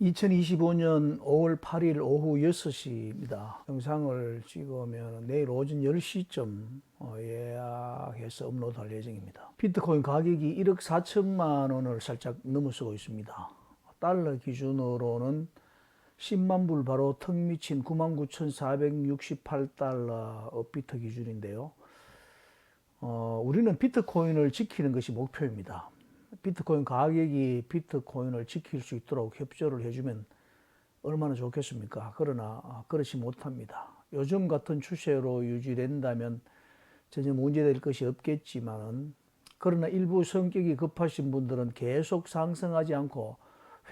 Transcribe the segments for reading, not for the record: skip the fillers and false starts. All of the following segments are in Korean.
2025년 5월 8일 오후 6시입니다. 영상을 찍으면 내일 오전 10시쯤 예약해서 업로드할 예정입니다. 비트코인 가격이 1억 4천만 원을 살짝 넘어서고 있습니다. 달러 기준으로는 10만 불 바로 턱 미친 99,468달러 업비트 기준인데요. 우리는 비트코인을 지키는 것이 목표입니다. 비트코인 가격이 비트코인을 지킬 수 있도록 협조를 해주면 얼마나 좋겠습니까? 그러나 그렇지 못합니다. 요즘 같은 추세로 유지된다면 전혀 문제될 것이 없겠지만은, 그러나 일부 성격이 급하신 분들은 계속 상승하지 않고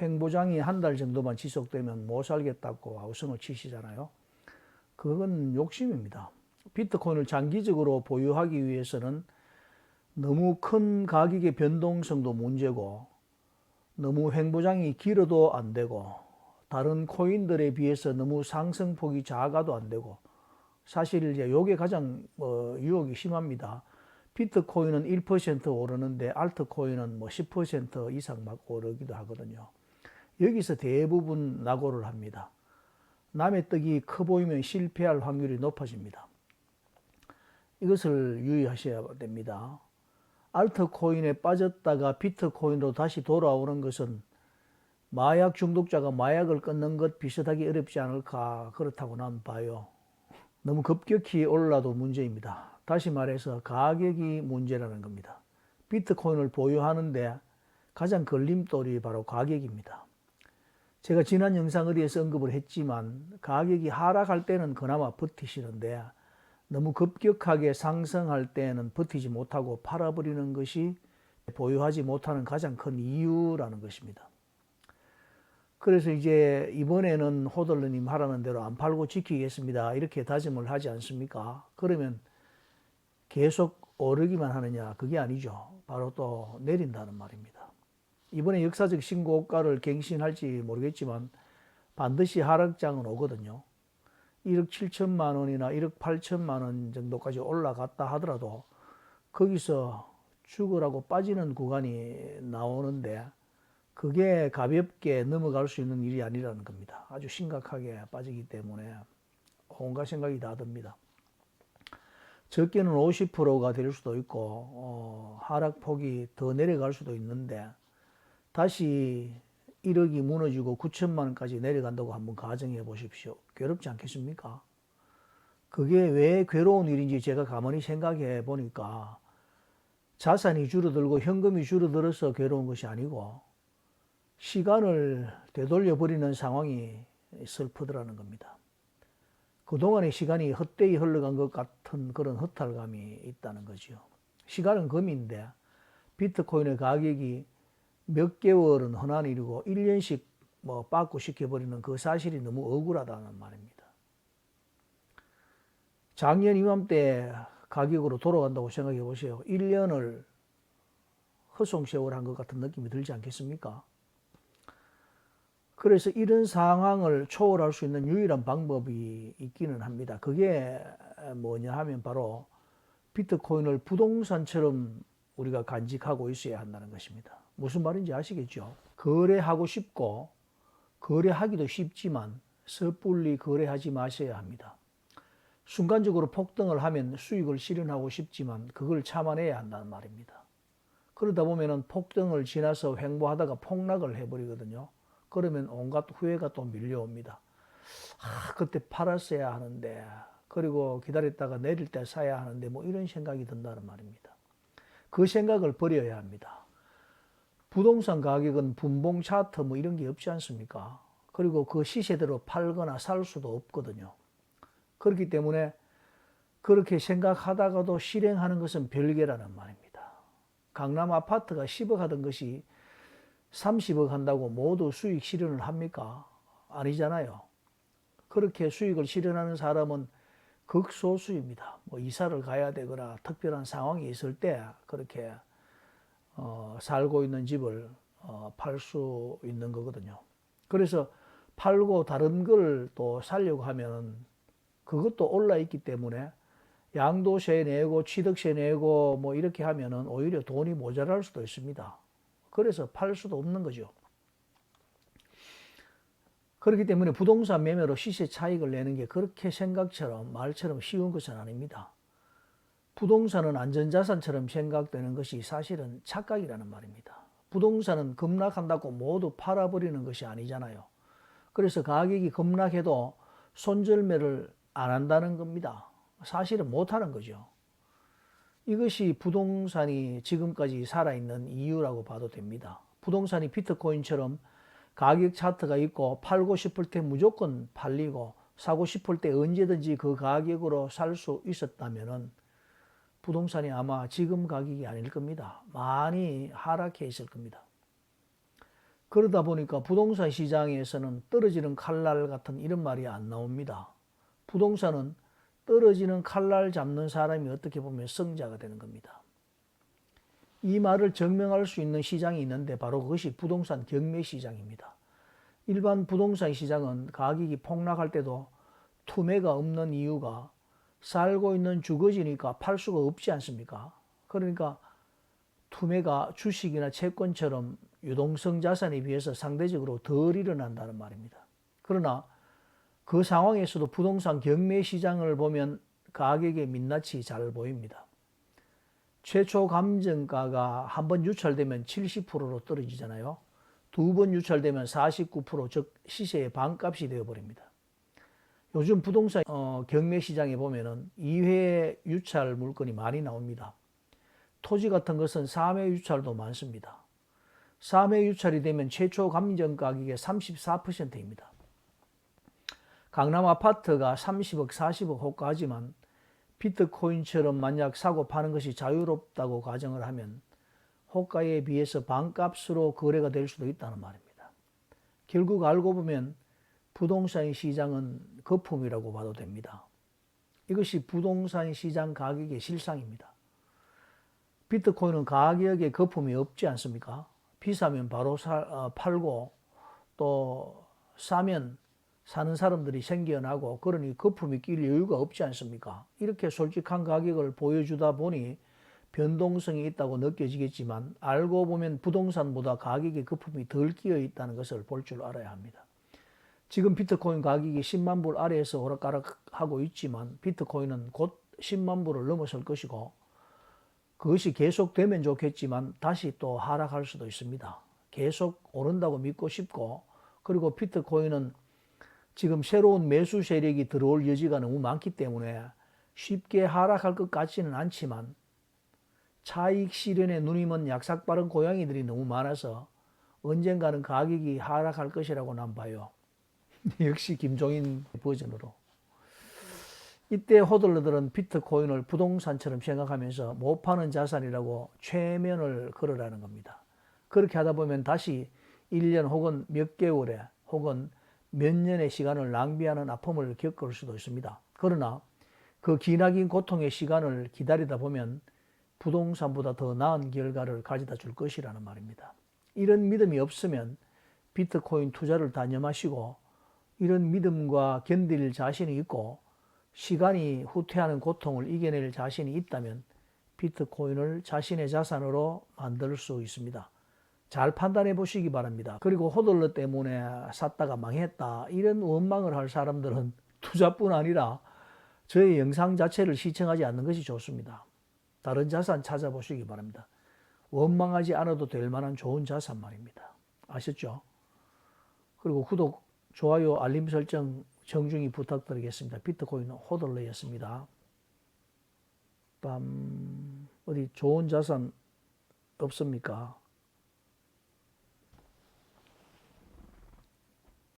횡보장이 한 달 정도만 지속되면 못 살겠다고 아우성을 치시잖아요. 그건 욕심입니다. 비트코인을 장기적으로 보유하기 위해서는 너무 큰 가격의 변동성도 문제고, 너무 횡보장이 길어도 안 되고, 다른 코인들에 비해서 너무 상승폭이 작아도 안 되고, 사실 이제 요게 가장 유혹이 심합니다. 비트코인은 1% 오르는데 알트코인은 10% 이상 막 오르기도 하거든요. 여기서 대부분 낙오를 합니다. 남의 떡이 커 보이면 실패할 확률이 높아집니다. 이것을 유의하셔야 됩니다. 알트코인에 빠졌다가 비트코인으로 다시 돌아오는 것은 마약 중독자가 마약을 끊는 것 비슷하게 어렵지 않을까, 그렇다고 난 봐요. 너무 급격히 올라도 문제입니다. 다시 말해서 가격이 문제라는 겁니다. 비트코인을 보유하는데 가장 걸림돌이 바로 가격입니다. 제가 지난 영상 어디에서 언급을 했지만, 가격이 하락할 때는 그나마 버티시는데 너무 급격하게 상승할 때는 버티지 못하고 팔아버리는 것이 보유하지 못하는 가장 큰 이유라는 것입니다. 그래서 이제 이번에는 호들러님 하라는 대로 안 팔고 지키겠습니다, 이렇게 다짐을 하지 않습니까? 그러면 계속 오르기만 하느냐? 그게 아니죠. 바로 또 내린다는 말입니다. 이번에 역사적 신고가를 갱신할지 모르겠지만 반드시 하락장은 오거든요. 1억 7천만 원이나 1억 8천만 원 정도까지 올라갔다 하더라도 거기서 죽으라고 빠지는 구간이 나오는데, 그게 가볍게 넘어갈 수 있는 일이 아니라는 겁니다. 아주 심각하게 빠지기 때문에 온갖 생각이 다 듭니다. 적게는 50%가 될 수도 있고 하락폭이 더 내려갈 수도 있는데, 다시 1억이 무너지고 9천만 원까지 내려간다고 한번 가정해 보십시오. 괴롭지 않겠습니까? 그게 왜 괴로운 일인지 제가 가만히 생각해 보니까, 자산이 줄어들고 현금이 줄어들어서 괴로운 것이 아니고 시간을 되돌려 버리는 상황이 슬프더라는 겁니다. 그동안의 시간이 헛되이 흘러간 것 같은 그런 허탈감이 있다는 거죠. 시간은 금인데 비트코인의 가격이 몇 개월은 흔한 일이고 1년씩 빠꾸 시켜버리는 그 사실이 너무 억울하다는 말입니다. 작년 이맘때 가격으로 돌아간다고 생각해 보세요. 1년을 허송세월한 것 같은 느낌이 들지 않겠습니까? 그래서 이런 상황을 초월할 수 있는 유일한 방법이 있기는 합니다. 그게 뭐냐 하면 바로 비트코인을 부동산처럼 우리가 간직하고 있어야 한다는 것입니다. 무슨 말인지 아시겠죠? 거래하고 싶고 거래하기도 쉽지만 섣불리 거래하지 마셔야 합니다. 순간적으로 폭등을 하면 수익을 실현하고 싶지만 그걸 참아내야 한다는 말입니다. 그러다 보면 폭등을 지나서 횡보하다가 폭락을 해버리거든요. 그러면 온갖 후회가 또 밀려옵니다. 그때 팔았어야 하는데, 그리고 기다렸다가 내릴 때 사야 하는데, 이런 생각이 든다는 말입니다. 그 생각을 버려야 합니다. 부동산 가격은 분봉 차트 이런 게 없지 않습니까? 그리고 그 시세대로 팔거나 살 수도 없거든요. 그렇기 때문에 그렇게 생각하다가도 실행하는 것은 별개라는 말입니다. 강남 아파트가 10억 하던 것이 30억 한다고 모두 수익 실현을 합니까? 아니잖아요. 그렇게 수익을 실현하는 사람은 극소수입니다. 이사를 가야 되거나 특별한 상황이 있을 때 그렇게 살고 있는 집을 팔 수 있는 거거든요. 그래서 팔고 다른 걸 또 살려고 하면 그것도 올라 있기 때문에 양도세 내고 취득세 내고 이렇게 하면은 오히려 돈이 모자랄 수도 있습니다. 그래서 팔 수도 없는 거죠. 그렇기 때문에 부동산 매매로 시세 차익을 내는 게 그렇게 생각처럼 말처럼 쉬운 것은 아닙니다. 부동산은 안전자산처럼 생각되는 것이 사실은 착각이라는 말입니다. 부동산은 급락한다고 모두 팔아버리는 것이 아니잖아요. 그래서 가격이 급락해도 손절매를 안 한다는 겁니다. 사실은 못하는 거죠. 이것이 부동산이 지금까지 살아있는 이유라고 봐도 됩니다. 부동산이 비트코인처럼 가격 차트가 있고 팔고 싶을 때 무조건 팔리고 사고 싶을 때 언제든지 그 가격으로 살 수 있었다면 부동산이 아마 지금 가격이 아닐 겁니다. 많이 하락해 있을 겁니다. 그러다 보니까 부동산 시장에서는 떨어지는 칼날 같은 이런 말이 안 나옵니다. 부동산은 떨어지는 칼날 잡는 사람이 어떻게 보면 승자가 되는 겁니다. 이 말을 증명할 수 있는 시장이 있는데 바로 그것이 부동산 경매 시장입니다. 일반 부동산 시장은 가격이 폭락할 때도 투매가 없는 이유가 살고 있는 주거지니까 팔 수가 없지 않습니까? 그러니까 투매가 주식이나 채권처럼 유동성 자산에 비해서 상대적으로 덜 일어난다는 말입니다. 그러나 그 상황에서도 부동산 경매 시장을 보면 가격의 민낯이 잘 보입니다. 최초 감정가가 한 번 유찰되면 70%로 떨어지잖아요. 두 번 유찰되면 49%, 즉 시세의 반값이 되어버립니다. 요즘 부동산 경매 시장에 보면은 2회 유찰 물건이 많이 나옵니다. 토지 같은 것은 3회 유찰도 많습니다. 3회 유찰이 되면 최초 감정 가격의 34%입니다. 강남 아파트가 30억, 40억 호가하지만 비트코인처럼 만약 사고 파는 것이 자유롭다고 가정을 하면 호가에 비해서 반값으로 거래가 될 수도 있다는 말입니다. 결국 알고 보면 부동산 시장은 거품이라고 봐도 됩니다. 이것이 부동산 시장 가격의 실상입니다. 비트코인은 가격에 거품이 없지 않습니까? 비싸면 바로 팔고 또 싸면 사는 사람들이 생겨나고 그러니 거품이 낄 여유가 없지 않습니까? 이렇게 솔직한 가격을 보여주다 보니 변동성이 있다고 느껴지겠지만 알고 보면 부동산보다 가격에 거품이 덜 끼어 있다는 것을 볼 줄 알아야 합니다. 지금 비트코인 가격이 10만 불 아래에서 오락가락하고 있지만 비트코인은 곧 10만 불을 넘어설 것이고 그것이 계속되면 좋겠지만 다시 또 하락할 수도 있습니다. 계속 오른다고 믿고 싶고 그리고 비트코인은 지금 새로운 매수 세력이 들어올 여지가 너무 많기 때문에 쉽게 하락할 것 같지는 않지만 차익 실현에 눈이 먼 약삭 빠른 고양이들이 너무 많아서 언젠가는 가격이 하락할 것이라고 난 봐요. 역시 김종인 버전으로. 이때 호들러들은 비트코인을 부동산처럼 생각하면서 못 파는 자산이라고 최면을 걸으라는 겁니다. 그렇게 하다 보면 다시 1년 혹은 몇 개월에 혹은 몇 년의 시간을 낭비하는 아픔을 겪을 수도 있습니다. 그러나 그 기나긴 고통의 시간을 기다리다 보면 부동산보다 더 나은 결과를 가져다 줄 것이라는 말입니다. 이런 믿음이 없으면 비트코인 투자를 단념하시고 이런 믿음과 견딜 자신이 있고 시간이 후퇴하는 고통을 이겨낼 자신이 있다면 비트코인을 자신의 자산으로 만들 수 있습니다. 잘 판단해 보시기 바랍니다. 그리고 호들러 때문에 샀다가 망했다 이런 원망을 할 사람들은 투자뿐 아니라 저의 영상 자체를 시청하지 않는 것이 좋습니다. 다른 자산 찾아보시기 바랍니다. 원망하지 않아도 될 만한 좋은 자산 말입니다. 아셨죠? 그리고 구독, 좋아요, 알림 설정 정중히 부탁드리겠습니다. 비트코인 호들러였습니다. 어디 좋은 자산 없습니까?